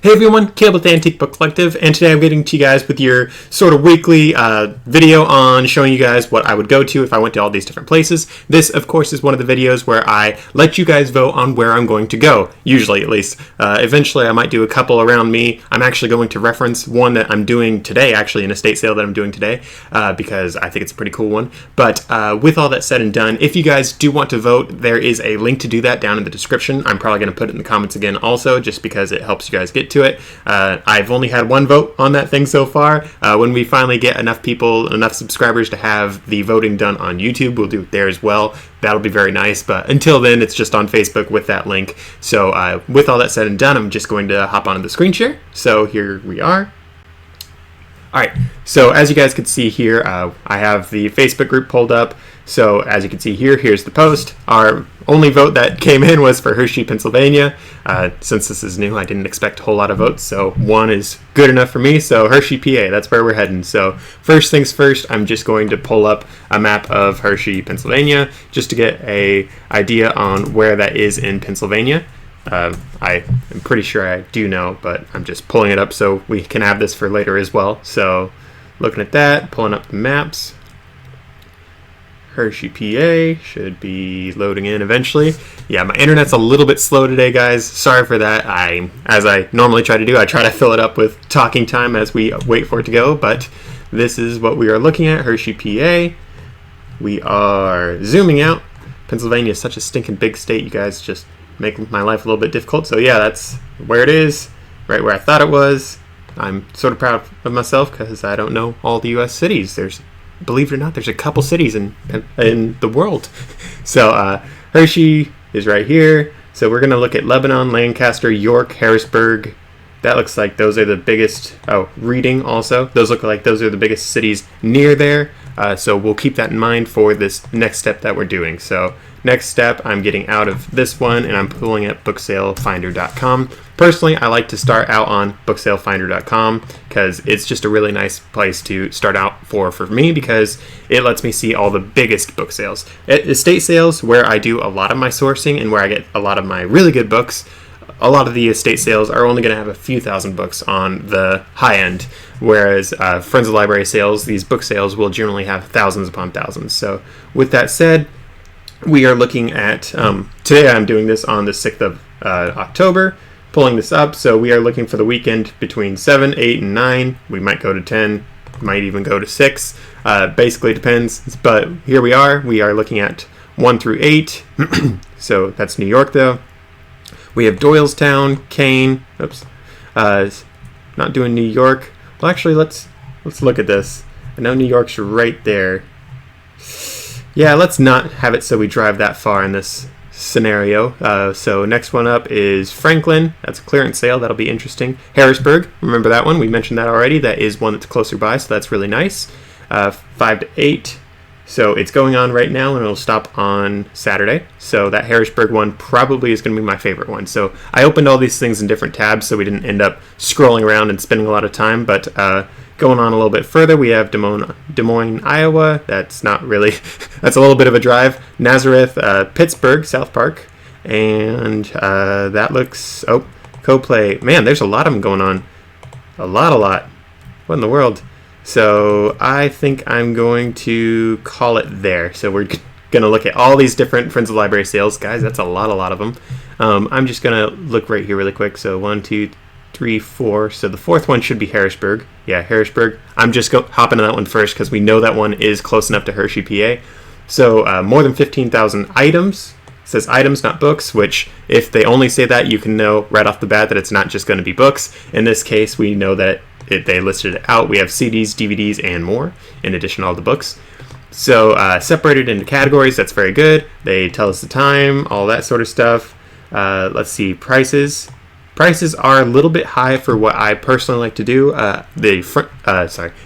Hey everyone, Caleb with the Antique Book Collective, and today I'm getting to you guys with your sort of weekly video on showing you guys what I would go to if I went to all these different places. This, of course, is one of the videos where I let you guys vote on where I'm going to go, usually at least. Eventually I might do a couple around me. I'm actually going to reference one that I'm doing today, actually an estate sale that I'm doing today, because I think it's a pretty cool one. But with all that said and done, if you guys do want to vote, there is a link to do that down in the description. I'm probably going to put it in the comments again also, just because it helps you guys get to it. I've only had one vote on that thing so far. When we finally get enough people, enough subscribers to have the voting done on YouTube, we'll do it there as well. That'll be very nice, but until then, it's just on Facebook with that link. So with all that said and done, I'm just going to hop onto the screen share. So here we are. Alright, so as you guys can see here, I have the Facebook group pulled up. So as you can see here, here's the post. Our only vote that came in was for Hershey, Pennsylvania. Since this is new, I didn't expect a whole lot of votes, so one is good enough for me. So Hershey, PA, that's where we're heading. So first things first, I'm just going to pull up a map of Hershey, Pennsylvania, just to get an idea on where that is in Pennsylvania. I am pretty sure I do know, but I'm just pulling it up so we can have this for later as well. So looking at that, pulling up the maps. Hershey, PA should be loading in eventually. Yeah, my internet's a little bit slow today, guys. Sorry for that. As I normally try to do, I try to fill it up with talking time as we wait for it to go, but this is what we are looking at, Hershey, PA. We are zooming out. Pennsylvania is such a stinking big state, you guys just make my life a little bit difficult. So yeah, that's where it is, right where I thought it was. I'm sort of proud of myself because I don't know all the U.S. cities. Believe it or not, there's a couple cities in the world. So Hershey is right here. So we're going to look at Lebanon, Lancaster, York, Harrisburg. That looks like those are the biggest. Oh, Reading also. Those look like those are the biggest cities near there. So we'll keep that in mind for this next step that we're doing. So next step, I'm getting out of this one and I'm pulling up booksalefinder.com. Personally, I like to start out on booksalefinder.com because it's just a really nice place to start out for me because it lets me see all the biggest book sales. At estate sales, where I do a lot of my sourcing and where I get a lot of my really good books, a lot of the estate sales are only going to have a few thousand books on the high end, whereas Friends of the Library sales, these book sales will generally have thousands upon thousands. So with that said, we are looking at, today I'm doing this on the 6th of October, pulling this up. So we are looking for the weekend between 7, 8, and 9. We might go to 10, might even go to 6. Basically depends, but here we are. We are looking at 1 through 8. So that's New York though. We have Doylestown, Kane. Oops, not doing New York. Well, actually, let's look at this. I know New York's right there. Yeah, let's not have it so we drive that far in this scenario. So next one up is Franklin. That's a clearance sale. That'll be interesting. Harrisburg. Remember that one? We mentioned that already. That is one that's closer by, so that's really nice. 5 to 8. So it's going on right now and it'll stop on Saturday. So that Harrisburg one probably is going to be my favorite one. So I opened all these things in different tabs so we didn't end up scrolling around and spending a lot of time. But going on a little bit further, we have Des Moines, Iowa. That's not really, that's a little bit of a drive. Nazareth, Pittsburgh, South Park. And that looks, Coplay. Man, there's a lot of them going on. A lot. What in the world? So I think I'm going to call it there. So we're going to look at all these different Friends of the Library sales. Guys, that's a lot of them. I'm just going to look right here really quick. So 1, 2, 3, 4. So the fourth one should be Harrisburg. Yeah, Harrisburg. I'm just hopping on that one first because we know that one is close enough to Hershey, PA. So more than 15,000 items. It says items, not books, which if they only say that, you can know right off the bat that it's not just going to be books. In this case, we know that they listed it out. We have CDs, DVDs, and more, in addition to all the books. So separated into categories, that's very good. They tell us the time, all that sort of stuff. Let's see, prices. Prices are a little bit high for what I personally like to do. The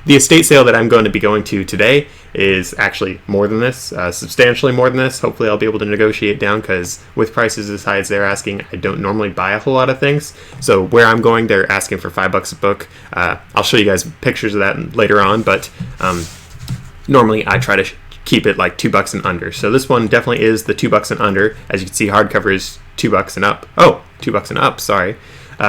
estate sale that I'm going to be going to today is actually more than this, substantially more than this. Hopefully I'll be able to negotiate down because with prices as high as they're asking, I don't normally buy a whole lot of things. So where I'm going, they're asking for $5 a book. I'll show you guys pictures of that later on, but normally I try to keep it like $2 and under. So this one definitely is the $2 and under. As you can see, hardcover is $2 and up. Oh, $2 and up, sorry.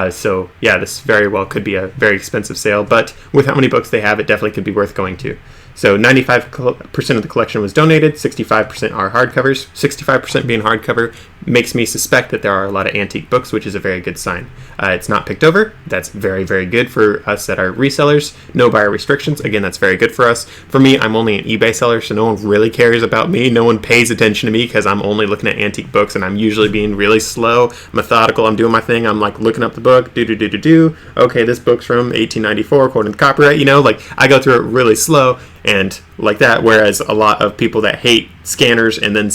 So yeah, this very well could be a very expensive sale, but with how many books they have, it definitely could be worth going to. So 95% of the collection was donated, 65% are hardcovers. 65% being hardcover makes me suspect that there are a lot of antique books, which is a very good sign. It's not picked over. That's very, very good for us that are resellers. No buyer restrictions. Again, that's very good for us. For me, I'm only an eBay seller, so no one really cares about me. No one pays attention to me because I'm only looking at antique books, and I'm usually being really slow, methodical. I'm doing my thing. I'm like looking up the book, okay, this book's from 1894 according to the copyright, like I go through it really slow and like that, whereas a lot of people that hate scanners and then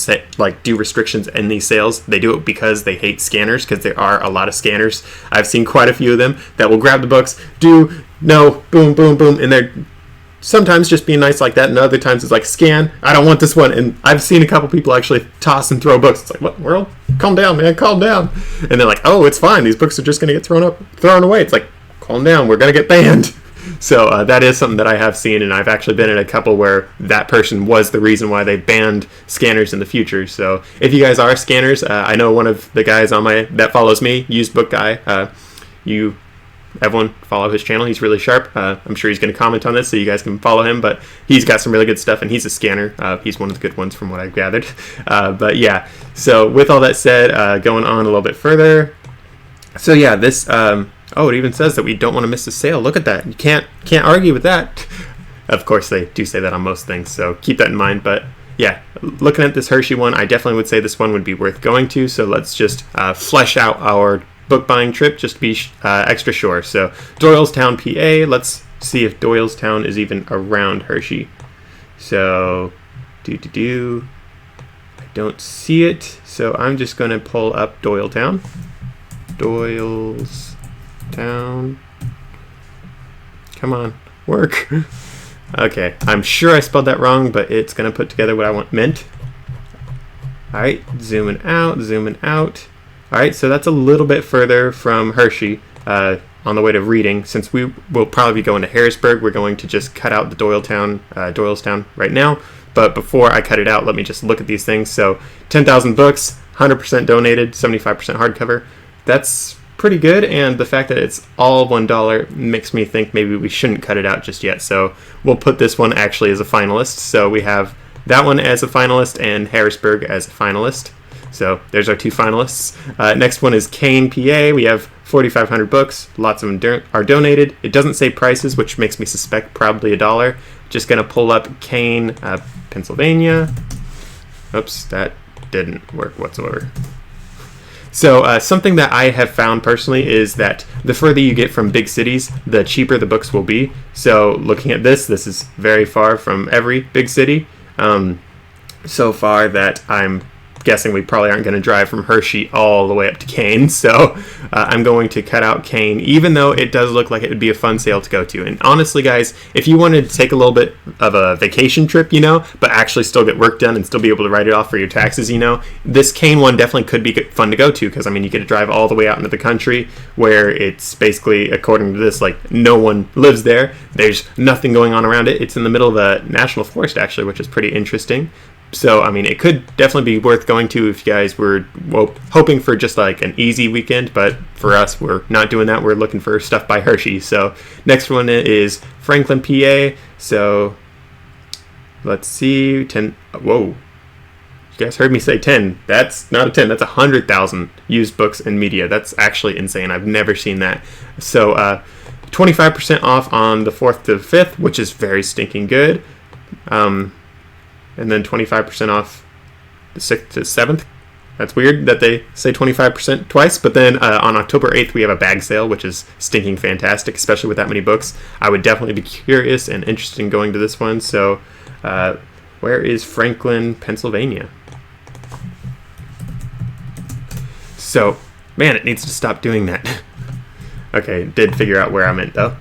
do restrictions in these sales, they do it because they hate scanners, because there are a lot of scanners. I've seen quite a few of them that will grab the books, boom, boom, boom, and they're sometimes just being nice like that, and other times it's like, scan, I don't want this one. And I've seen a couple people actually toss and throw books. It's like, what world? Calm down, man, calm down. And they're like, oh, it's fine, these books are just going to get thrown away. It's like, calm down, we're going to get banned. So that is something that I have seen, and I've actually been in a couple where that person was the reason why they banned scanners in the future. So if you guys are scanners, I know one of the guys on that follows me, Used Book Guy. Everyone follow his channel. He's really sharp. I'm sure he's going to comment on this, so you guys can follow him. But he's got some really good stuff, and he's a scanner. He's one of the good ones from what I've gathered. But yeah, so with all that said, going on a little bit further. So yeah, this... it even says that we don't want to miss a sale. Look at that. You can't argue with that. Of course, they do say that on most things, so keep that in mind. But yeah, looking at this Hershey one, I definitely would say this one would be worth going to. So let's just flesh out our book buying trip just to be extra sure. So Doylestown, PA. Let's see if Doylestown is even around Hershey. So I don't see it. So I'm just going to pull up Doylestown. Doylestown. Come on, work. Okay, I'm sure I spelled that wrong, but it's going to put together what I meant. Alright, zooming out. Alright, so that's a little bit further from Hershey on the way to Reading. Since we will probably be going to Harrisburg, we're going to just cut out the Doylestown right now. But before I cut it out, let me just look at these things. So 10,000 books, 100% donated, 75% hardcover. That's pretty good, and the fact that it's all $1 makes me think maybe we shouldn't cut it out just yet. So we'll put this one actually as a finalist. So we have that one as a finalist and Harrisburg as a finalist. So there's our two finalists. Next one is Kane, PA. We have 4,500 books. Lots of them are donated. It doesn't say prices, which makes me suspect probably $1. Just going to pull up Kane, Pennsylvania. Oops, that didn't work whatsoever. So something that I have found personally is that the further you get from big cities, the cheaper the books will be. So looking at this is very far from every big city. So far that I'm guessing we probably aren't going to drive from Hershey all the way up to Kane. So I'm going to cut out Kane, even though it does look like it would be a fun sale to go to. And honestly, guys, if you wanted to take a little bit of a vacation trip, but actually still get work done and still be able to write it off for your taxes, this Kane one definitely could be fun to go to, because, you get to drive all the way out into the country where it's basically, according to this, like no one lives there. There's nothing going on around it. It's in the middle of a national forest, actually, which is pretty interesting. So, it could definitely be worth going to if you guys were hoping for just like an easy weekend. But for us, we're not doing that. We're looking for stuff by Hershey. So, next one is Franklin, PA. So, let's see. 10. Whoa. You guys heard me say 10. That's not a 10. That's 100,000 used books and media. That's actually insane. I've never seen that. So, 25% off on the 4th to the 5th, which is very stinking good. And then 25% off the 6th to 7th. That's weird that they say 25% twice. But then on October 8th, we have a bag sale, which is stinking fantastic, especially with that many books. I would definitely be curious and interested in going to this one. So where is Franklin, Pennsylvania? So, man, it needs to stop doing that. Okay, did figure out where I meant, though.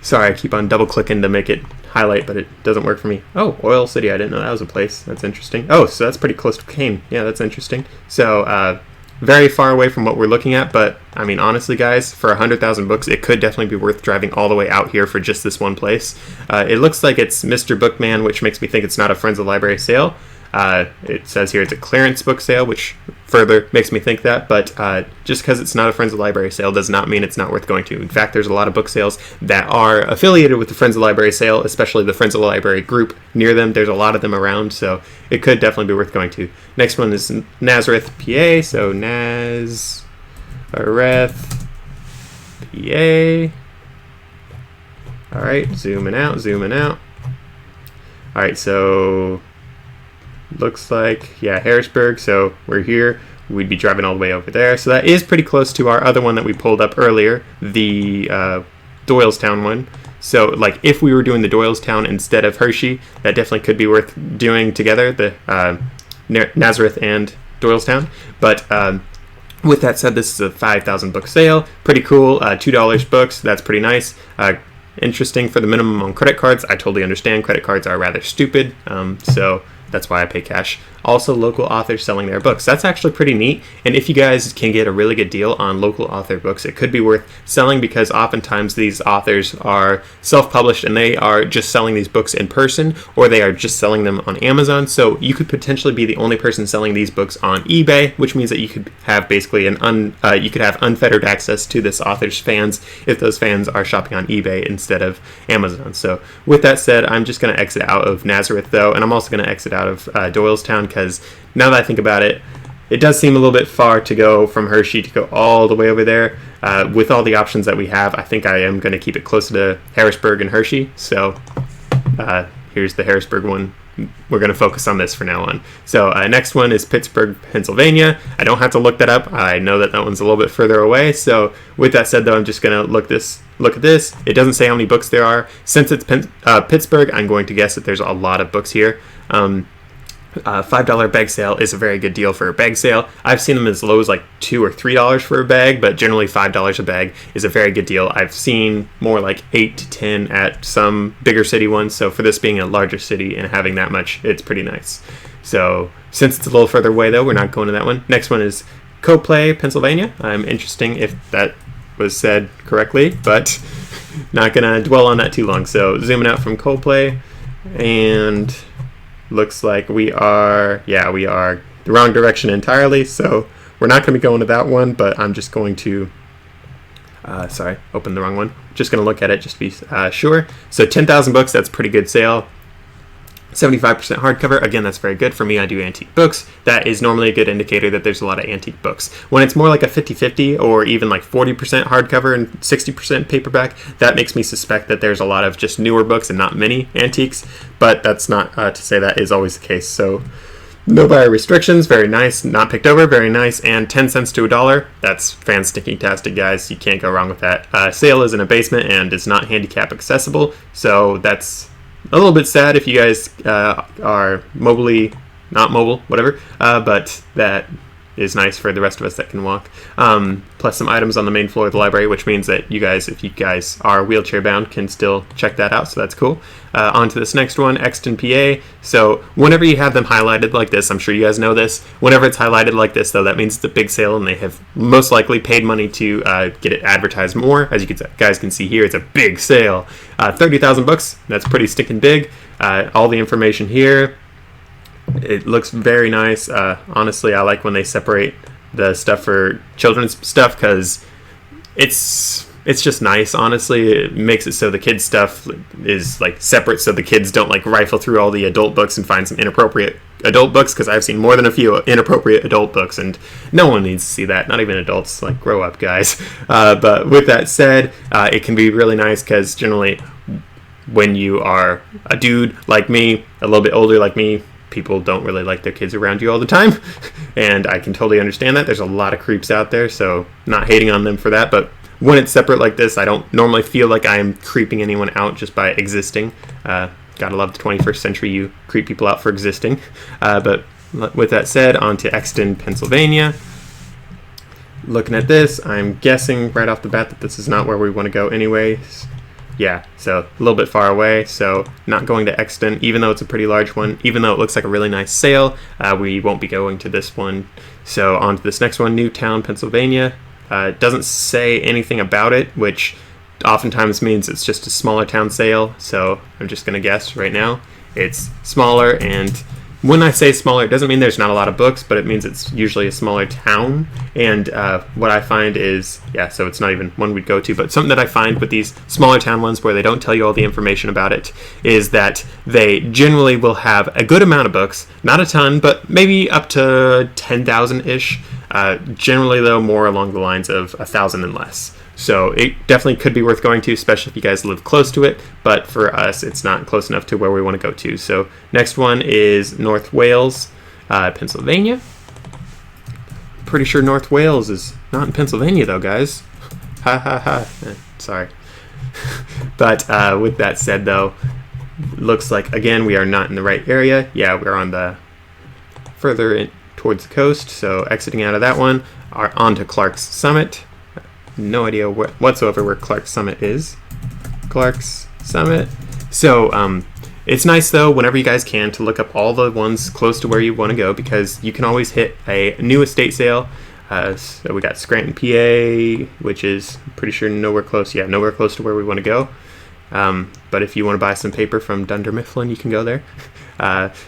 Sorry, I keep on double-clicking to make it highlight, but it doesn't work for me. Oh, Oil City, I didn't know that was a place. That's interesting. Oh, so that's pretty close to Kane. Yeah, that's interesting. So, very far away from what we're looking at, but, honestly, guys, for 100,000 books, it could definitely be worth driving all the way out here for just this one place. It looks like it's Mr. Bookman, which makes me think it's not a Friends of the Library sale. It says here it's a clearance book sale, which further makes me think that, but just because it's not a Friends of the Library sale does not mean it's not worth going to. In fact, there's a lot of book sales that are affiliated with the Friends of the Library sale, especially the Friends of the Library group near them. There's a lot of them around, so it could definitely be worth going to. Next one is Nazareth Pa, so Nazareth Pa. All right, zooming out. All right, so looks like, yeah, Harrisburg, so we're here. We'd be driving all the way over there. So that is pretty close to our other one that we pulled up earlier, the Doylestown one. So, like, if we were doing the Doylestown instead of Hershey, that definitely could be worth doing together, the Nazareth and Doylestown. But with that said, this is a 5,000 book sale. Pretty cool. $2 books. That's pretty nice. Interesting for the minimum on credit cards. I totally understand. Credit cards are rather stupid. So that's why I pay cash. Also, local authors selling their books. That's actually pretty neat. And if you guys can get a really good deal on local author books, it could be worth selling, because oftentimes these authors are self-published and they are just selling these books in person, or they are just selling them on Amazon. So you could potentially be the only person selling these books on eBay, which means that you could have basically you could have unfettered access to this author's fans if those fans are shopping on eBay instead of Amazon. So with that said, I'm just going to exit out of Nazareth though, and I'm also going to exit out of Doylestown, because now that I think about it, it does seem a little bit far to go from Hershey to go all the way over there. With all the options that we have, I think I am going to keep it closer to Harrisburg and Hershey. So here's the Harrisburg one. We're going to focus on this for now on. So next one is Pittsburgh, Pennsylvania. I don't have to look that up. I know that one's a little bit further away. So with that said, though, I'm just going to look at this. It doesn't say how many books there are. Since it's Pittsburgh, I'm going to guess that there's a lot of books here. $5 bag sale is a very good deal for a bag sale. I've seen them as low as like $2 or $3 for a bag, but generally $5 a bag is a very good deal. I've seen more like 8 to 10 at some bigger city ones. So for this being a larger city and having that much, it's pretty nice. So since it's a little further away though, we're not going to that one. Next one is Coplay, Pennsylvania. I'm interesting if that was said correctly, but not gonna dwell on that too long. So zooming out from Coplay, and looks like we are the wrong direction entirely, so we're not going to be going to that one, but I'm just going to open the wrong one. Just going to look at it just to be sure. So 10,000 books, that's a pretty good sale. 75% hardcover, again, that's very good. For me, I do antique books. That is normally a good indicator that there's a lot of antique books. When it's more like a 50-50 or even like 40% hardcover and 60% paperback, that makes me suspect that there's a lot of just newer books and not many antiques, but that's not to say that is always the case. So no buyer restrictions, very nice. Not picked over, very nice. And 10 cents to $1, that's fan-sticking-tastic, guys. You can't go wrong with that. Sale is in a basement and is not handicap accessible, so that's a little bit sad if you guys are not mobile, whatever, but that is nice for the rest of us that can walk. Plus some items on the main floor of the library, which means that you guys, if you guys are wheelchair bound, can still check that out, so that's cool. On to this next one, Exton, PA. So whenever you have them highlighted like this, I'm sure you guys know this, whenever it's highlighted like this, though, that means it's a big sale, and they have most likely paid money to get it advertised more. As you guys can see here, it's a big sale. 30,000 books, that's pretty stinking big. All the information here. It looks very nice. Honestly, I like when they separate the stuff for children's stuff, because it's just nice. Honestly, it makes it so the kids stuff is like separate, so the kids don't like rifle through all the adult books and find some inappropriate adult books, because I've seen more than a few inappropriate adult books, and no one needs to see that, not even adults. Like, grow up, guys. But with that said, it can be really nice, because generally when you are a dude like me, a little bit older like me, people don't really like their kids around you all the time, and I can totally understand that. There's a lot of creeps out there, so not hating on them for that, but when it's separate like this, I don't normally feel like I'm creeping anyone out just by existing. Gotta love the 21st century, you creep people out for existing. But with that said, on to Exton, Pennsylvania. Looking at this, I'm guessing right off the bat that this is not where we want to go anyways. Yeah, so a little bit far away, so not going to Exton, even though it's a pretty large one, even though it looks like a really nice sale. We won't be going to this one. So on to this next one, Newtown, Pennsylvania. It doesn't say anything about it, which oftentimes means it's just a smaller town sale, so I'm just going to guess right now it's smaller, and when I say smaller, it doesn't mean there's not a lot of books, but it means it's usually a smaller town. And what I find is, so it's not even one we'd go to, but something that I find with these smaller town ones where they don't tell you all the information about it is that they generally will have a good amount of books, not a ton, but maybe up to 10,000-ish. Generally, though, more along the lines of 1,000 and less. So it definitely could be worth going to, especially if you guys live close to it. But for us, it's not close enough to where we want to go to. So next one is North Wales, Pennsylvania. Pretty sure North Wales is not in Pennsylvania, though, guys. Ha ha ha. Sorry. But with that said, though, looks like, again, we are not in the right area. Yeah, we're on the further in towards the coast. So exiting out of that one, are on to Clark's Summit. No idea whatsoever where Clark's Summit is. Clark's Summit. So it's nice, though, whenever you guys can, to look up all the ones close to where you want to go, because you can always hit a new estate sale. So we got Scranton, PA, which is pretty sure nowhere close. Yeah, nowhere close to where we want to go. But if you want to buy some paper from Dunder Mifflin, you can go there.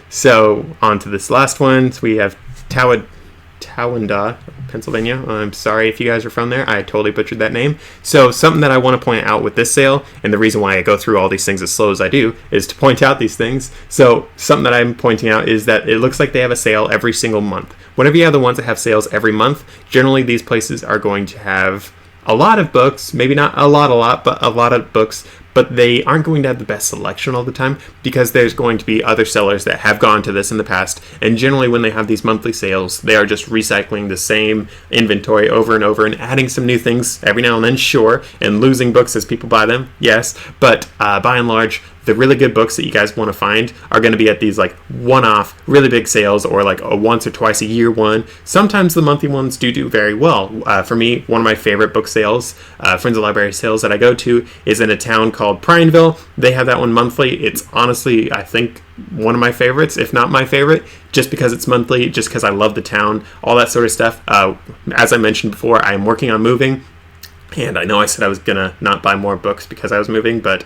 So on to this last one. So we have Towanda, Pennsylvania. I'm sorry if you guys are from there. I totally butchered that name. So something that I want to point out with this sale, and the reason why I go through all these things as slow as I do, is to point out these things. So something that I'm pointing out is that it looks like they have a sale every single month. Whenever you have the ones that have sales every month, generally these places are going to have a lot of books, maybe not a lot, but a lot of books, but they aren't going to have the best selection all the time, because there's going to be other sellers that have gone to this in the past, and generally when they have these monthly sales, they are just recycling the same inventory over and over and adding some new things every now and then, sure, and losing books as people buy them, yes, but by and large, the really good books that you guys want to find are going to be at these like one-off, really big sales, or like a once or twice a year one. Sometimes the monthly ones do very well. For me, one of my favorite book sales, Friends of Library sales that I go to, is in a town called Prineville. They have that one monthly. It's honestly, I think, one of my favorites, if not my favorite, just because it's monthly, just because I love the town, all that sort of stuff. As I mentioned before, I am working on moving, and I know I said I was going to not buy more books because I was moving, but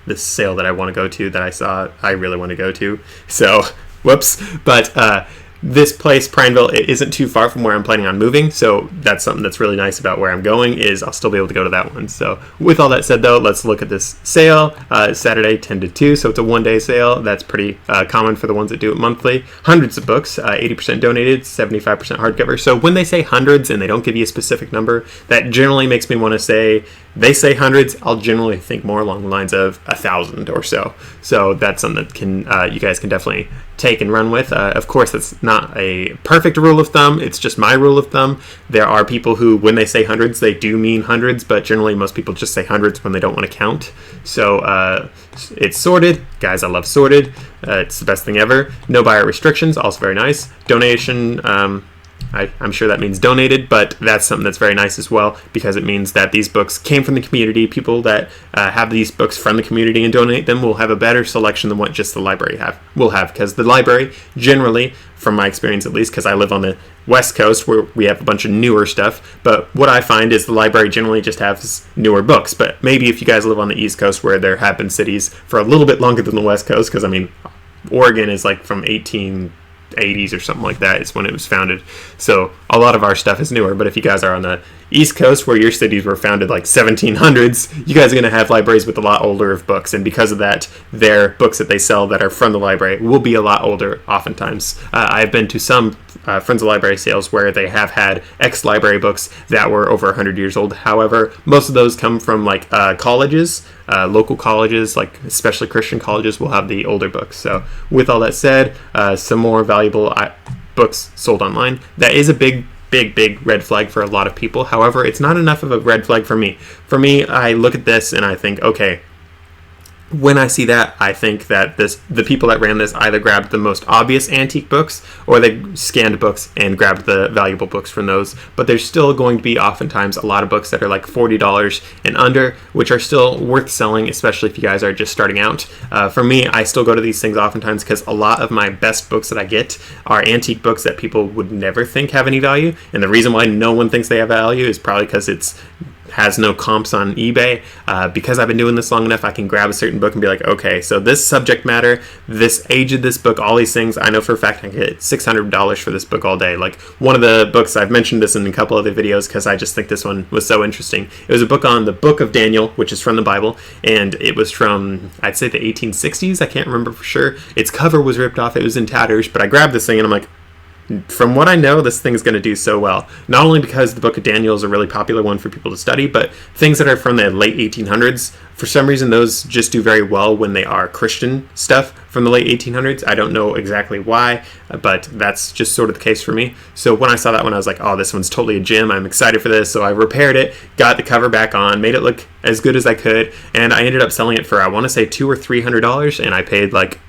this sale that I want to go to, that I saw, I really want to go to. So, whoops. But this place, Prineville, it isn't too far from where I'm planning on moving. So that's something that's really nice about where I'm going, is I'll still be able to go to that one. So with all that said, though, let's look at this sale. Saturday, 10 to 2. So it's a one-day sale. That's pretty common for the ones that do it monthly. Hundreds of books, 80% donated, 75% hardcover. So when they say hundreds and they don't give you a specific number, that generally makes me want to say, they say hundreds, I'll generally think more along the lines of 1,000 or so. So that's something that can you guys can definitely take and run with. Of course, that's not a perfect rule of thumb. It's just my rule of thumb. There are people who, when they say hundreds, they do mean hundreds, but generally most people just say hundreds when they don't want to count. So it's sorted. Guys, I love sorted. It's the best thing ever. No buyer restrictions, also very nice. Donation, I'm sure that means donated, but that's something that's very nice as well, because it means that these books came from the community. People that have these books from the community and donate them will have a better selection than what just the library will have, because the library generally, from my experience at least, because I live on the West Coast where we have a bunch of newer stuff, but what I find is the library generally just has newer books. But maybe if you guys live on the East Coast, where there have been cities for a little bit longer than the West Coast, because I mean, Oregon is like from 1880s or something like that is when it was founded, so a lot of our stuff is newer. But if you guys are on the East Coast, where your cities were founded like 1700s, you guys are going to have libraries with a lot older of books, and because of that, their books that they sell that are from the library will be a lot older oftentimes. I've been to some Friends of Library sales where they have had ex-library books that were over 100 years old. However, most of those come from like colleges, local colleges, like especially Christian colleges, will have the older books. So with all that said, some more valuable books sold online. That is a big red flag for a lot of people. However, it's not enough of a red flag for me. For me, I look at this and I think, okay, when I see that, I think that the people that ran this either grabbed the most obvious antique books, or they scanned books and grabbed the valuable books from those. But there's still going to be oftentimes a lot of books that are like $40 and under, which are still worth selling, especially if you guys are just starting out. For me, I still go to these things oftentimes because a lot of my best books that I get are antique books that people would never think have any value. And the reason why no one thinks they have value is probably because it's has no comps on eBay. Because I've been doing this long enough, I can grab a certain book and be like, okay, so this subject matter, this age of this book, all these things, I know for a fact I can get $600 for this book all day. Like one of the books, I've mentioned this in a couple other videos because I just think this one was so interesting. It was a book on the book of Daniel, which is from the Bible, and it was from, I'd say, the 1860s. I can't remember for sure. Its cover was ripped off. It was in tatters, but I grabbed this thing and I'm like, from what I know, this thing's going to do so well. Not only because the Book of Daniel is a really popular one for people to study, but things that are from the late 1800s, for some reason, those just do very well when they are Christian stuff from the late 1800s. I don't know exactly why, but that's just sort of the case for me. So when I saw that one, I was like, oh, this one's totally a gem. I'm excited for this. So I repaired it, got the cover back on, made it look as good as I could, and I ended up selling it for, I want to say, $200 or $300, and I paid like,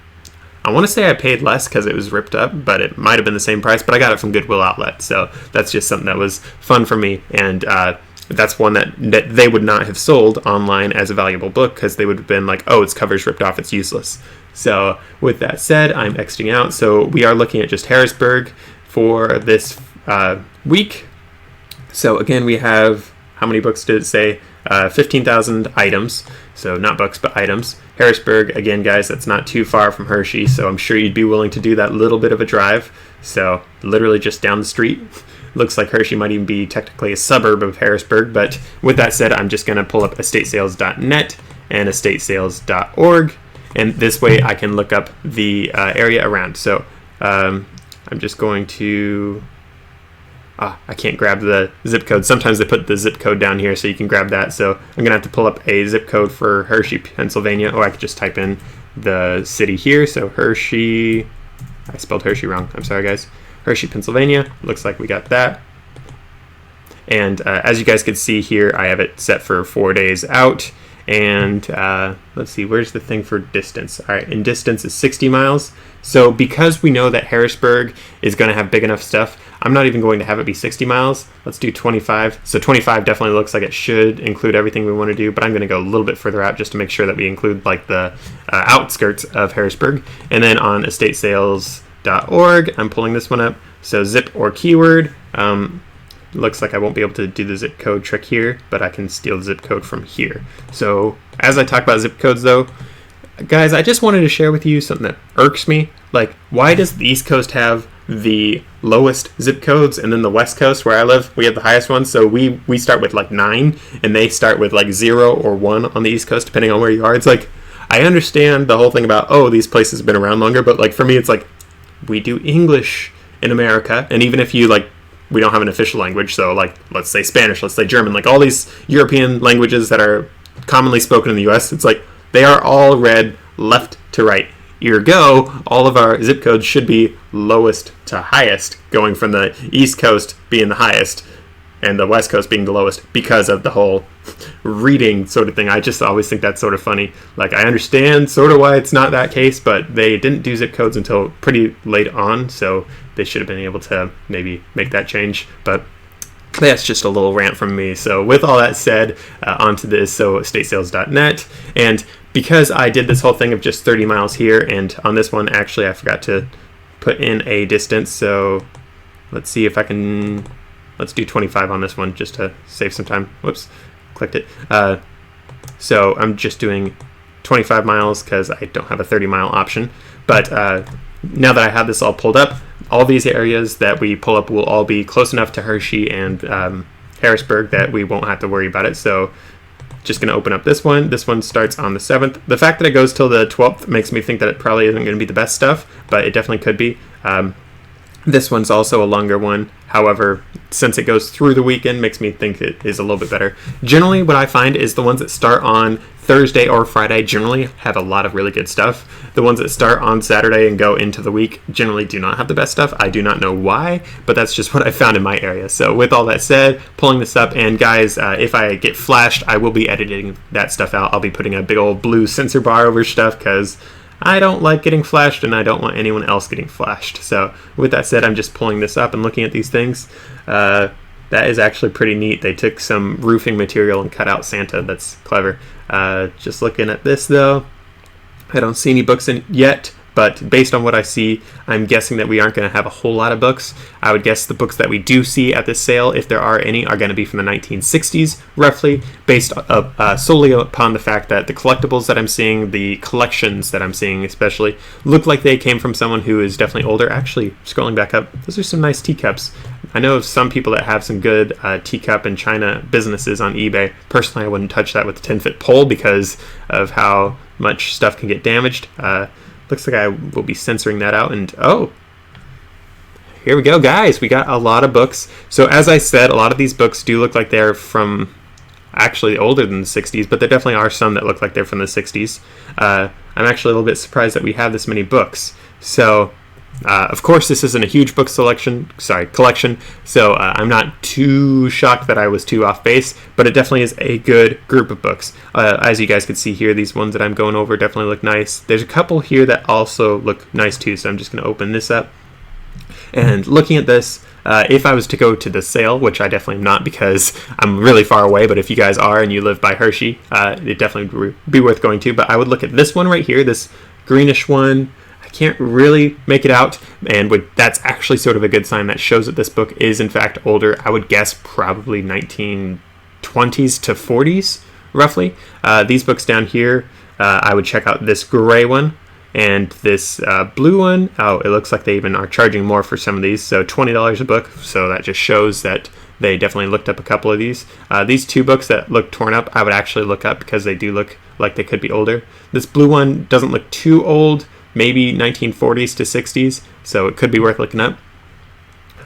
I want to say I paid less because it was ripped up, but it might have been the same price, but I got it from Goodwill Outlet. So that's just something that was fun for me. And that's one that they would not have sold online as a valuable book because they would have been like, oh, its cover's ripped off, it's useless. So with that said, I'm exiting out. So we are looking at just Harrisburg for this week. So again, we have, how many books did it say? 15,000 items. So not books, but items. Harrisburg, again, guys, that's not too far from Hershey, so I'm sure you'd be willing to do that little bit of a drive. So literally just down the street. Looks like Hershey might even be technically a suburb of Harrisburg, but with that said, I'm just going to pull up estatesales.net and estatesales.org, and this way I can look up the area around. So I'm just going to... I can't grab the zip code. Sometimes they put the zip code down here so you can grab that. So I'm going to have to pull up a zip code for Hershey, Pennsylvania. Or I could just type in the city here. So Hershey, I spelled Hershey wrong. I'm sorry, guys. Hershey, Pennsylvania. Looks like we got that. And as you guys can see here, I have it set for 4 days out. And let's see, where's the thing for distance? All right, and distance is 60 miles. So because we know that Harrisburg is going to have big enough stuff, I'm not even going to have it be 60 miles. Let's do 25. So 25 definitely looks like it should include everything we want to do, but I'm going to go a little bit further out just to make sure that we include like the outskirts of Harrisburg. And then on estatesales.org, I'm pulling this one up. So zip or keyword. Looks like I won't be able to do the zip code trick here, but I can steal the zip code from here. So as I talk about zip codes though, guys, I just wanted to share with you something that irks me. Like, why does the East Coast have the lowest zip codes, and then the West Coast, where I live, we have the highest ones? So we start with like 9, and they start with like 0 or 1 on the East Coast, depending on where you are. It's like, I understand the whole thing about, oh, these places have been around longer, but like for me, it's like, we do English in America, and even if you like, we don't have an official language, so like, let's say Spanish, let's say German, like all these European languages that are commonly spoken in the US, it's like, they are all read left to right. Ergo, all of our zip codes should be lowest to highest, going from the East Coast being the highest and the West Coast being the lowest because of the whole reading sort of thing. I just always think that's sort of funny. Like, I understand sort of why it's not that case, but they didn't do zip codes until pretty late on, so they should have been able to maybe make that change. But that's just a little rant from me. So with all that said, onto this, so estatesales.net, and because I did this whole thing of just 30 miles here, and on this one, actually, I forgot to put in a distance, so let's see if I can, let's do 25 on this one, just to save some time. Whoops, clicked it. So I'm just doing 25 miles because I don't have a 30-mile option, but now that I have this all pulled up, all these areas that we pull up will all be close enough to Hershey and Harrisburg that we won't have to worry about it. So just going to open up this one. This one starts on the 7th. The fact that it goes till the 12th makes me think that it probably isn't going to be the best stuff, but it definitely could be. This one's also a longer one. However, since it goes through the weekend, makes me think it is a little bit better. Generally, what I find is the ones that start on Thursday or Friday generally have a lot of really good stuff. The ones that start on Saturday and go into the week generally do not have the best stuff. I do not know why, but that's just what I found in my area. So with all that said, pulling this up, and guys, if I get flashed, I will be editing that stuff out. I'll be putting a big old blue censor bar over stuff because I don't like getting flashed, and I don't want anyone else getting flashed. So with that said, I'm just pulling this up and looking at these things. That is actually pretty neat. They took some roofing material and cut out Santa. That's clever. Just looking at this, though, I don't see any books in it yet, but based on what I see, I'm guessing that we aren't going to have a whole lot of books. I would guess the books that we do see at this sale, if there are any, are going to be from the 1960s, roughly, based solely upon the fact that the collectibles that I'm seeing, the collections that I'm seeing especially, look like they came from someone who is definitely older. Actually, scrolling back up, those are some nice teacups. I know of some people that have some good teacup and china businesses on eBay. Personally, I wouldn't touch that with a 10-foot pole because of how much stuff can get damaged. Looks like I will be censoring that out. And oh, here we go, guys. We got a lot of books. So as I said, a lot of these books do look like they're from actually older than the 60s, but there definitely are some that look like they're from the 60s. I'm actually a little bit surprised that we have this many books. So of course, this isn't a huge book collection, so I'm not too shocked that I was too off base, but it definitely is a good group of books. As you guys can see here, these ones that I'm going over definitely look nice. There's a couple here that also look nice too, so I'm just going to open this up. And looking at this, if I was to go to the sale, which I definitely am not because I'm really far away, but if you guys are and you live by Hershey, it definitely would be worth going to. But I would look at this one right here, this greenish one. I can't really make it out, and that's actually sort of a good sign that shows that this book is in fact older. I would guess probably 1920s to 40s, roughly. These books down here, I would check out this gray one and this blue one. Oh, it looks like they even are charging more for some of these, so $20 a book, so that just shows that they definitely looked up a couple of these. These two books that look torn up, I would actually look up because they do look like they could be older. This blue one doesn't look too old, maybe 1940s to 60s, so it could be worth looking up.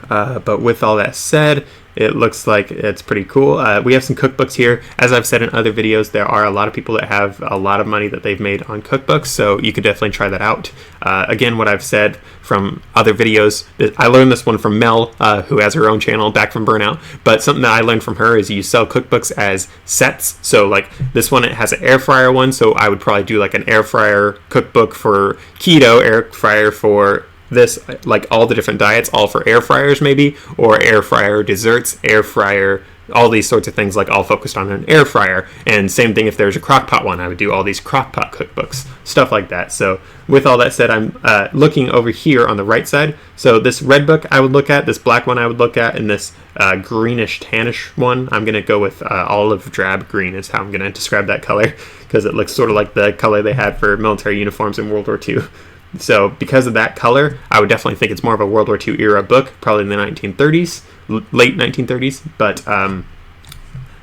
But with all that said, it looks like it's pretty cool. We have some cookbooks here. As I've said in other videos, there are a lot of people that have a lot of money that they've made on cookbooks, so you could definitely try that out. Again, what I've said from other videos, I learned this one from Mel, who has her own channel, Back from Burnout, but something that I learned from her is you sell cookbooks as sets. So like this one, it has an air fryer one, so I would probably do like an air fryer cookbook for keto, air fryer for this, like all the different diets, all for air fryers maybe, or air fryer desserts, air fryer, all these sorts of things, like all focused on an air fryer. And same thing if there's a crock pot one, I would do all these crock pot cookbooks, stuff like that. So with all that said, I'm looking over here on the right side. So this red book I would look at, this black one I would look at, and this greenish tannish one, I'm going to go with olive drab green is how I'm going to describe that color, because it looks sort of like the color they had for military uniforms in World War II. So because of that color, I would definitely think it's more of a World War II era book, probably in the 1930s, late 1930s, but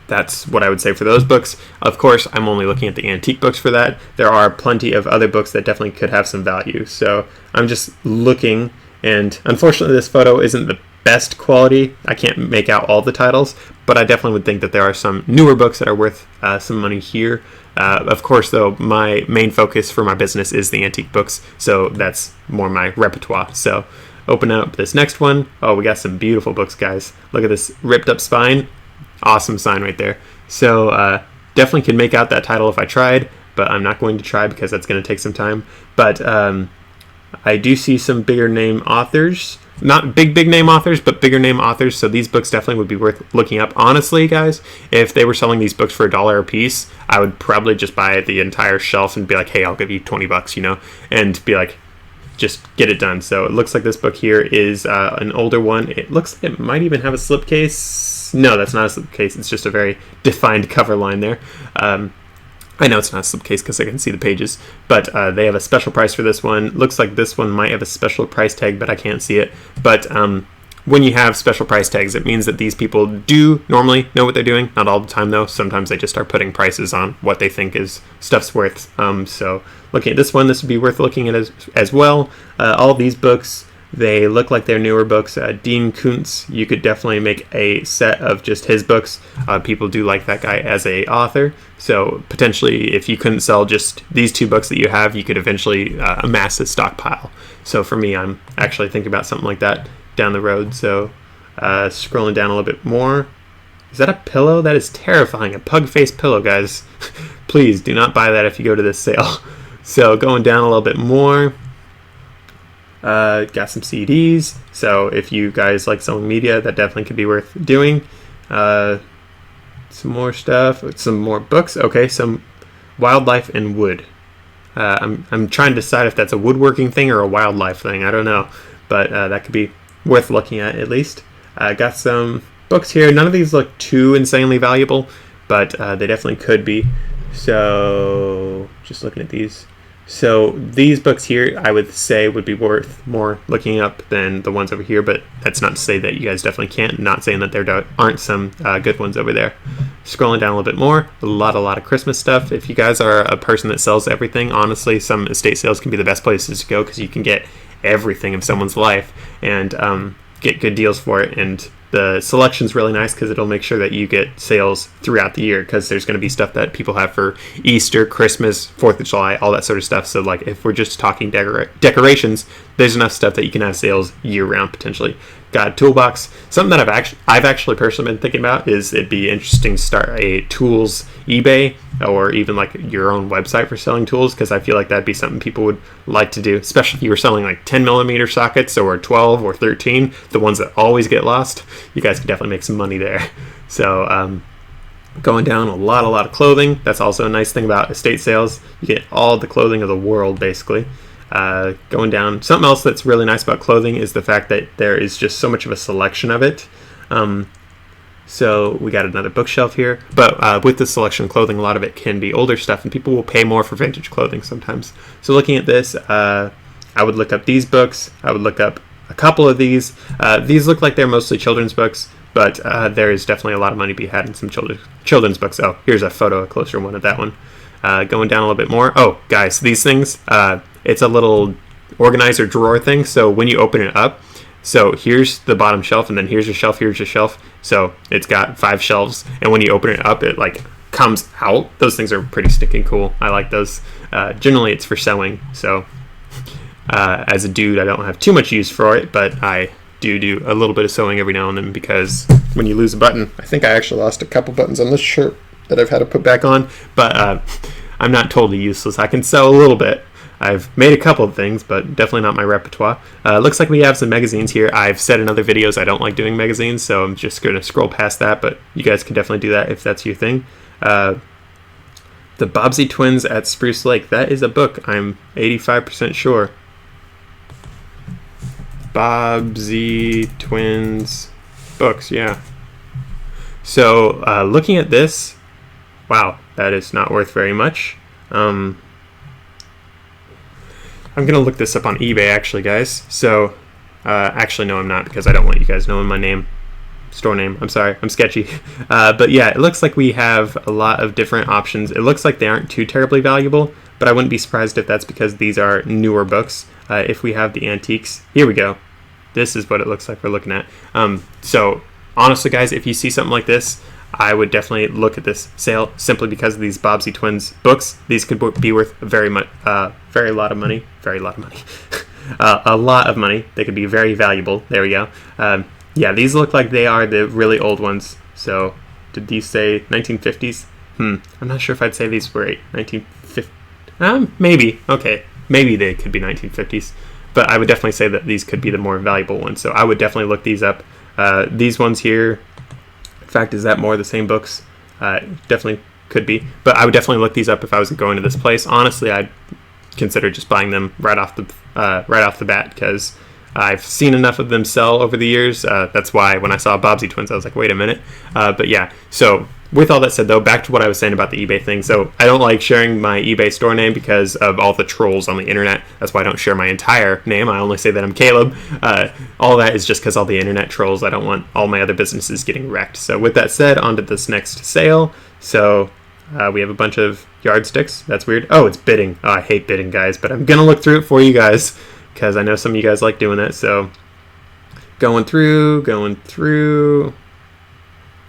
that's what I would say for those books. Of course, I'm only looking at the antique books for that. There are plenty of other books that definitely could have some value. So I'm just looking, and unfortunately this photo isn't the best quality. I can't make out all the titles, but I definitely would think that there are some newer books that are worth some money here. Of course, though, my main focus for my business is the antique books, so that's more my repertoire. So open up this next one. Oh, we got some beautiful books, guys. Look at this ripped up spine. Awesome sign right there. So definitely could make out that title if I tried, but I'm not going to try because that's going to take some time. But I do see some bigger name authors. Not big name authors, but bigger name authors. So these books definitely would be worth looking up. Honestly, guys, if they were selling these books for $1 a piece, I would probably just buy the entire shelf and be like, hey, I'll give you $20, you know, and be like, just get it done. So it looks like this book here is an older one. It looks like it might even have a slipcase. No, that's not a slipcase. It's just a very defined cover line there. I know it's not a slipcase because I can see the pages, but they have a special price for this one. Looks like this one might have a special price tag, but I can't see it. But when you have special price tags, it means that these people do normally know what they're doing. Not all the time, though. Sometimes they just start putting prices on what they think is stuff's worth. So looking at this one, this would be worth looking at as well. All these books, they look like they're newer books. Dean Koontz, you could definitely make a set of just his books. People do like that guy as a author. So potentially, if you couldn't sell just these two books that you have, you could eventually amass a stockpile. So for me, I'm actually thinking about something like that down the road. So scrolling down a little bit more. Is that a pillow? That is terrifying. A pug-faced pillow, guys. Please do not buy that if you go to this sale. So going down a little bit more. Got some CDs, so if you guys like selling media, that definitely could be worth doing. Some more stuff, some more books. Okay, some wildlife and wood. I'm trying to decide if that's a woodworking thing or a wildlife thing. I don't know, but that could be worth looking at least. Got some books here. None of these look too insanely valuable, but they definitely could be. So just looking at these. So these books here, I would say, would be worth more looking up than the ones over here, but that's not to say that you guys definitely can't. I'm not saying that there aren't some good ones over there. Scrolling down a little bit more, a lot of Christmas stuff. If you guys are a person that sells everything, honestly, some estate sales can be the best places to go because you can get everything of someone's life and get good deals for it. And the selection's really nice because it'll make sure that you get sales throughout the year, because there's going to be stuff that people have for Easter, Christmas, 4th of July, all that sort of stuff. So like if we're just talking decorations, there's enough stuff that you can have sales year round potentially. Got a toolbox. Something that I've actually personally been thinking about is it'd be interesting to start a tools eBay or even like your own website for selling tools, because I feel like that'd be something people would like to do, especially if you were selling like 10 millimeter sockets or 12 or 13, the ones that always get lost. You guys could definitely make some money there. So going down, a lot of clothing. That's also a nice thing about estate sales. You get all the clothing of the world basically. Going down, something else that's really nice about clothing is the fact that there is just so much of a selection of it. So we got another bookshelf here, but with the selection of clothing, a lot of it can be older stuff, and people will pay more for vintage clothing sometimes. So looking at this, I would look up these books. I would look up a couple of these. These look like they're mostly children's books, but there is definitely a lot of money to be had in some children's books. Oh, here's a photo, a closer one of that one. Going down a little bit more. Oh, guys, these things, it's a little organizer drawer thing. So when you open it up, so here's the bottom shelf, and then here's your shelf, here's your shelf. So it's got 5 shelves, and when you open it up, it like comes out. Those things are pretty stinking cool. I like those. Generally, it's for sewing. So as a dude, I don't have too much use for it, but I do a little bit of sewing every now and then, because when you lose a button, I think I actually lost a couple buttons on this shirt that I've had to put back on, but I'm not totally useless. I can sew a little bit. I've made a couple of things, but definitely not my repertoire. Looks like we have some magazines here. I've said in other videos I don't like doing magazines, so I'm just going to scroll past that, but you guys can definitely do that if that's your thing. The Bobbsey Twins at Spruce Lake. That is a book, I'm 85% sure. Bobbsey Twins books, yeah. So looking at this, wow, that is not worth very much. I'm going to look this up on eBay, actually, guys. So, actually, no, I'm not, because I don't want you guys knowing my store name. I'm sorry, I'm sketchy. But yeah, it looks like we have a lot of different options. It looks like they aren't too terribly valuable, but I wouldn't be surprised if that's because these are newer books. If we have the antiques, here we go. This is what it looks like we're looking at. So, honestly, guys, if you see something like this, I would definitely look at this sale simply because of these Bobbsey Twins books. These could be worth very lot of money. A lot of money. They could be very valuable. There we go. Yeah, these look like they are the really old ones. So, did these say 1950s? I'm not sure if I'd say these were 1950s. Maybe. Okay. Maybe they could be 1950s. But I would definitely say that these could be the more valuable ones. So I would definitely look these up. These ones here, in fact, is that more the same books? Definitely could be. But I would definitely look these up if I was going to this place. Honestly, I'd consider just buying them right off the bat, because I've seen enough of them sell over the years. That's why when I saw Bobbsey Twins, I was like, wait a minute. But yeah, so with all that said, though, back to what I was saying about the eBay thing. So I don't like sharing my eBay store name because of all the trolls on the internet. That's why I don't share my entire name. I only say that I'm Caleb. All that is just because all the internet trolls. I don't want all my other businesses getting wrecked. So with that said, on to this next sale. So we have a bunch of yardsticks. That's weird. Oh, it's bidding. Oh, I hate bidding, guys, but I'm going to look through it for you guys because I know some of you guys like doing that. So going through.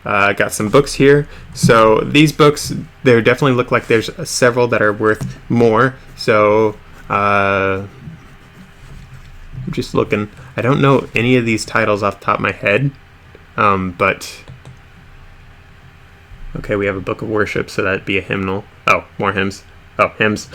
Got some books here. So these books, they definitely look like there's several that are worth more. So I'm just looking. I don't know any of these titles off the top of my head, but okay, we have a book of worship, so that'd be a hymnal. Oh, more hymns. Oh, hymns.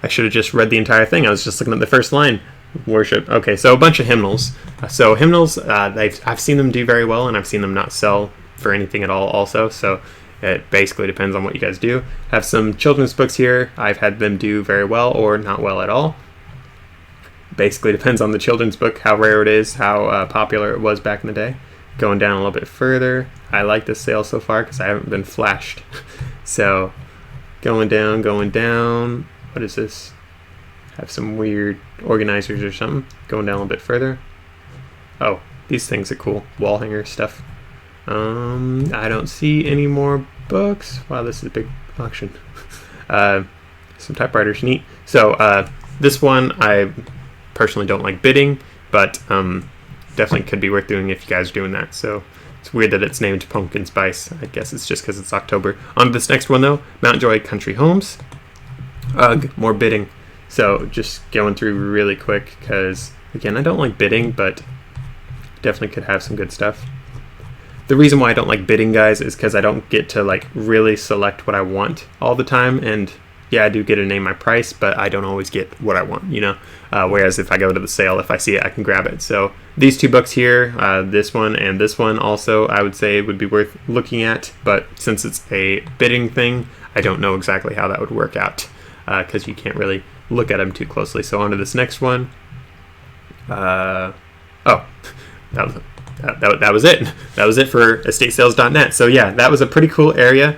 I should have just read the entire thing. I was just looking at the first line. Worship. Okay, so a bunch of hymnals. So hymnals, I've seen them do very well, and I've seen them not sell for anything at all also. So It basically depends on what you guys do. Have some children's books here. I've had them do very well or not well at all. Basically depends on the children's book, how rare it is, how popular it was back in the day. Going down a little bit further, I like this sale so far because I haven't been flashed. So going down. What is this? Have some weird organizers or something. Going down a little bit further. Oh, these things are cool. Wall hanger stuff. I don't see any more books. Wow, this is a big auction. Some typewriters, neat. So this one, I personally don't like bidding, but definitely could be worth doing if you guys are doing that. So it's weird that it's named Pumpkin Spice. I guess it's just because it's October. On to this next one though, Mountjoy Country Homes. Ugh, more bidding. So just going through really quick because, again, I don't like bidding, but definitely could have some good stuff. The reason why I don't like bidding, guys, is because I don't get to like really select what I want all the time. And yeah, I do get to name my price, but I don't always get what I want, you know? Whereas if I go to the sale, if I see it, I can grab it. So these two books here, this one and this one also, I would say would be worth looking at. But since it's a bidding thing, I don't know exactly how that would work out because you can't really look at them too closely. So on to this next one. That was it. That was it for estatesales.net. So yeah, that was a pretty cool area.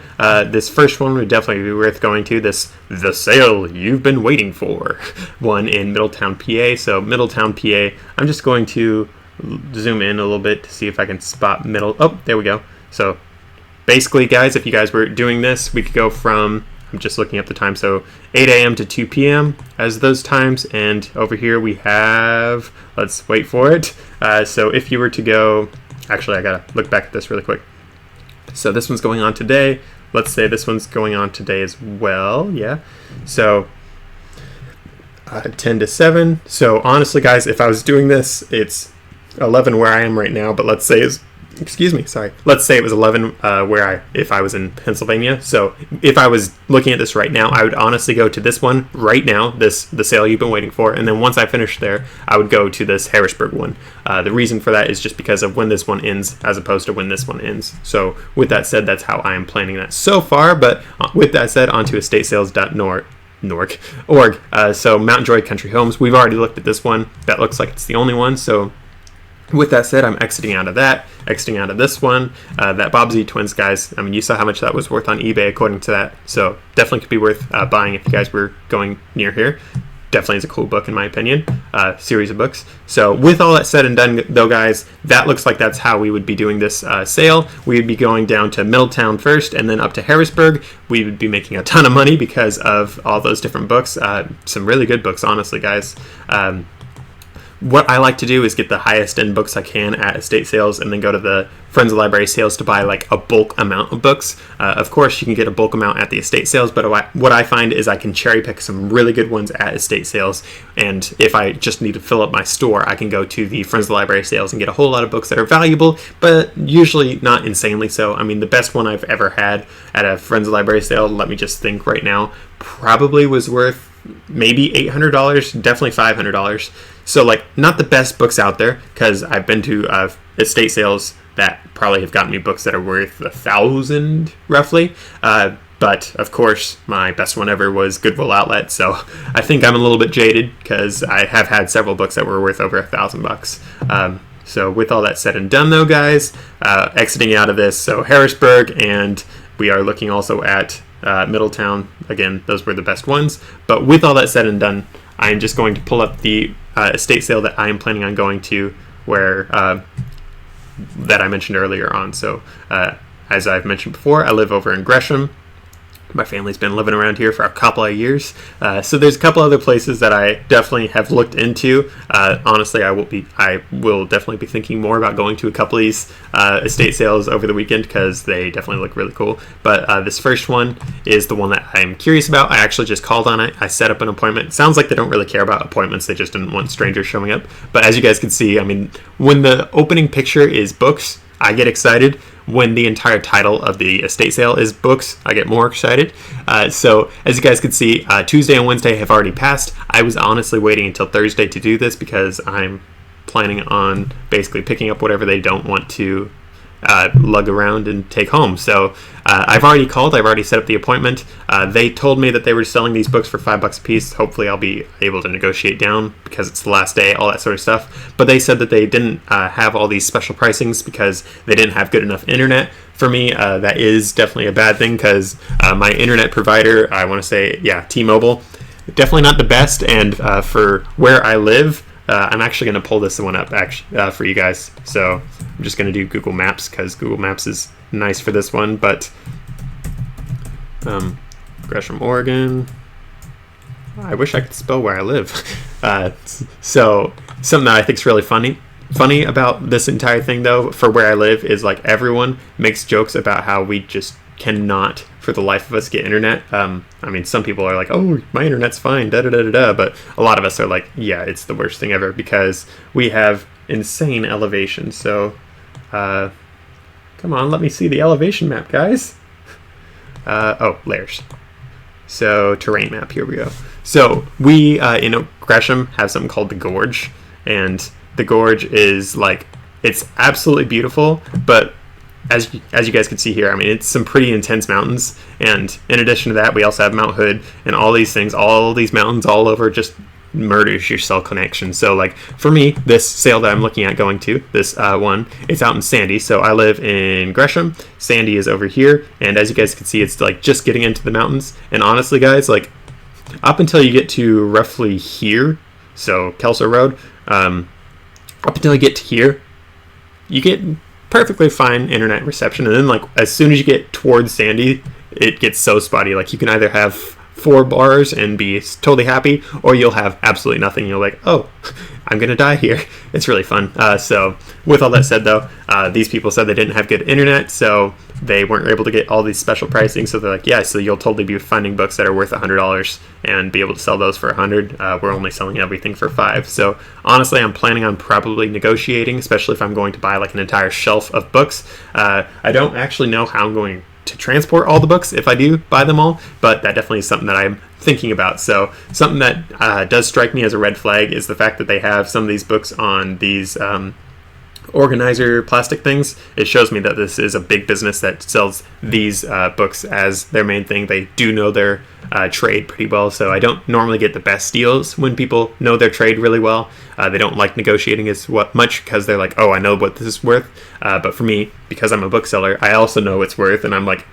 This first one would definitely be worth going to. The sale you've been waiting for, one in Middletown, PA. So Middletown, PA. I'm just going to zoom in a little bit to see if I can spot middle. Oh, there we go. So basically, guys, if you guys were doing this, we could go from, I'm just looking up the time, so 8 a.m. to 2 p.m. as those times, and over here we have, let's wait for it. So if you were to go, actually I gotta look back at this really quick. So this one's going on today. Let's say this one's going on today as well, yeah. So 10 to 7. So honestly, guys, if I was doing this, it's 11 where I am right now, but let's say let's say it was 11 if I was in Pennsylvania. So if I was looking at this right now, I would honestly go to this one right now, the sale you've been waiting for, and then once I finish there, I would go to this Harrisburg one. The reason for that is just because of when this one ends as opposed to when this one ends. So with that said, that's how I am planning that so far. But with that said, on to estatesales.org. So Mountjoy Country Homes, we've already looked at this one. That looks like it's the only one. So with that said, I'm exiting out of that, exiting out of this one. That Bobbsey Twins, guys, I mean, you saw how much that was worth on eBay according to that. So definitely could be worth buying if you guys were going near here. Definitely is a cool book in my opinion, series of books. So with all that said and done though, guys, that looks like that's how we would be doing this sale. We would be going down to Middletown first and then up to Harrisburg. We would be making a ton of money because of all those different books. Some really good books, honestly, guys. What I like to do is get the highest end books I can at estate sales and then go to the Friends of the Library sales to buy like a bulk amount of books. Of course, you can get a bulk amount at the estate sales, but what I find is I can cherry pick some really good ones at estate sales. And if I just need to fill up my store, I can go to the Friends of the Library sales and get a whole lot of books that are valuable, but usually not insanely so. I mean, the best one I've ever had at a Friends of the Library sale, let me just think right now, probably was worth maybe $800, definitely $500. So like not the best books out there, because I've been to estate sales that probably have gotten me books that are worth $1,000 roughly. But of course, my best one ever was Goodwill Outlet. So I think I'm a little bit jaded because I have had several books that were worth over $1,000. So with all that said and done though, guys, exiting out of this, so Harrisburg, and we are looking also at Middletown. Again, those were the best ones. But with all that said and done, I'm just going to pull up the estate sale that I am planning on going to, where that I mentioned earlier on. So as I've mentioned before, I live over in Gresham. My family's been living around here for a couple of years. So there's a couple other places that I definitely have looked into. Honestly, I will definitely be thinking more about going to a couple of these estate sales over the weekend because they definitely look really cool. But this first one is the one that I'm curious about. I actually just called on it. I set up an appointment. It sounds like they don't really care about appointments. They just didn't want strangers showing up. But as you guys can see, I mean, when the opening picture is books, I get excited. When the entire title of the estate sale is books, I get more excited. So as you guys can see, Tuesday and Wednesday have already passed. I was honestly waiting until Thursday to do this because I'm planning on basically picking up whatever they don't want to lug around and take home. So I've already called. I've already set up the appointment. They told me that they were selling these books for $5 a piece. Hopefully I'll be able to negotiate down because it's the last day, all that sort of stuff. But they said that they didn't have all these special pricings because they didn't have good enough internet. For me, that is definitely a bad thing because my internet provider, I want to say, T-Mobile, definitely not the best. And for where I live, I'm actually going to pull this one up for you guys. So I'm just going to do Google Maps because Google Maps is nice for this one. But Gresham, Oregon. I wish I could spell where I live. So something that I think is really funny about this entire thing, though, for where I live is like everyone makes jokes about how we just cannot for the life of us get internet. I mean, some people are like, oh, my internet's fine, but a lot of us are like, yeah, it's the worst thing ever because we have insane elevation. So come on, let me see the elevation map, guys. Layers. So terrain map, here we go. So we in Gresham have something called the Gorge, and the Gorge is like, it's absolutely beautiful, but as you guys can see here, I mean, it's some pretty intense mountains, and in addition to that, we also have Mount Hood, and all these things, all these mountains all over just murders your cell connection. So like for me, this sale that I'm looking at going to, this one, it's out in Sandy. So I live in Gresham, Sandy is over here, and as you guys can see, it's like just getting into the mountains. And honestly, guys, like up until you get to roughly here, so Kelso Road, up until you get to here, you get perfectly fine internet reception, and then like as soon as you get towards Sandy, it gets so spotty. Like you can either have 4 bars and be totally happy, or you'll have absolutely nothing. You're like, oh, I'm gonna die here. It's really fun. So with all that said, though, these people said they didn't have good internet, so they weren't able to get all these special pricing. So they're like, yeah, so you'll totally be finding books that are worth $100 and be able to sell those for $100. We're only selling everything for $5. So honestly, I'm planning on probably negotiating, especially if I'm going to buy like an entire shelf of books. I don't actually know how I'm going to transport all the books if I do buy them all, but that definitely is something that I'm thinking about. So something that does strike me as a red flag is the fact that they have some of these books on these organizer plastic things. It shows me that this is a big business that sells these books as their main thing. They do know their trade pretty well, so I don't normally get the best deals when people know their trade really well. They don't like negotiating as much because they're like, oh, I know what this is worth. But for me, because I'm a bookseller, I also know it's worth, and I'm like,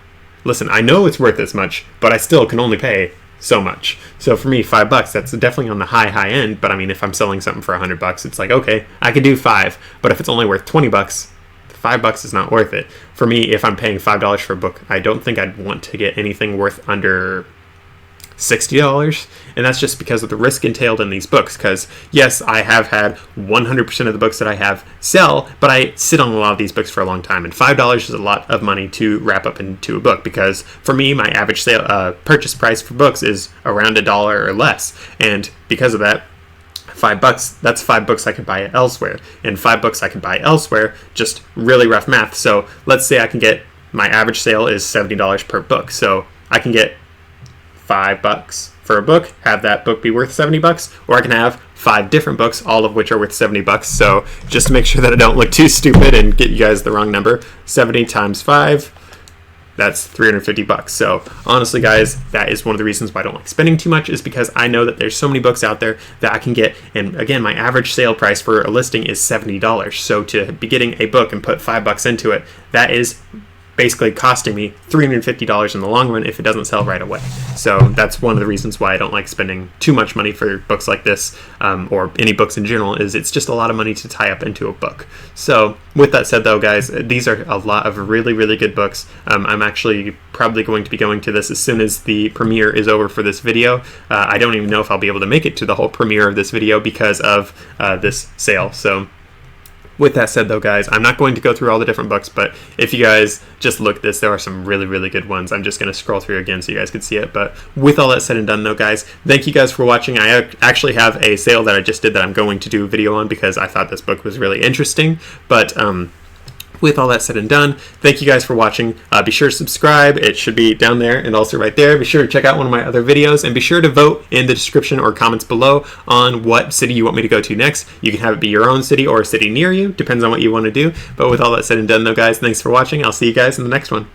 listen, I know it's worth this much, but I still can only pay so much. So for me, $5, that's definitely on the high end. But I mean, if I'm selling something for $100, it's like, okay, I could do 5, but if it's only worth $20, $5 is not worth it. For me, if I'm paying $5 for a book, I don't think I'd want to get anything worth under $60, and that's just because of the risk entailed in these books. Because yes, I have had 100% of the books that I have sell, but I sit on a lot of these books for a long time, and $5 is a lot of money to wrap up into a book, because for me, my average purchase price for books is around $1 or less, and because of that, $5, that's 5 books I could buy elsewhere, and 5 books I could buy elsewhere, just really rough math. So let's say I can get, my average sale is $70 per book, so I can get $5 for a book, have that book be worth $70, or I can have 5 different books, all of which are worth $70. So just to make sure that I don't look too stupid and get you guys the wrong number, 70 times 5, that's $350. So honestly, guys, that is one of the reasons why I don't like spending too much, is because I know that there's so many books out there that I can get, and again, my average sale price for a listing is $70. So to be getting a book and put $5 into it, that is basically costing me $350 in the long run if it doesn't sell right away. So that's one of the reasons why I don't like spending too much money for books like this, or any books in general, is it's just a lot of money to tie up into a book. So with that said, though, guys, these are a lot of really, really good books. I'm actually probably going to be going to this as soon as the premiere is over for this video. I don't even know if I'll be able to make it to the whole premiere of this video because of this sale. So with that said, though, guys, I'm not going to go through all the different books, but if you guys just look at this, there are some really, really good ones. I'm just going to scroll through again so you guys can see it. But with all that said and done, though, guys, thank you guys for watching. I actually have a sale that I just did that I'm going to do a video on because I thought this book was really interesting. But With all that said and done, thank you guys for watching. Be sure to subscribe. It should be down there and also right there. Be sure to check out one of my other videos, and be sure to vote in the description or comments below on what city you want me to go to next. You can have it be your own city or a city near you, depends on what you want to do. But with all that said and done though, guys, thanks for watching. I'll see you guys in the next one.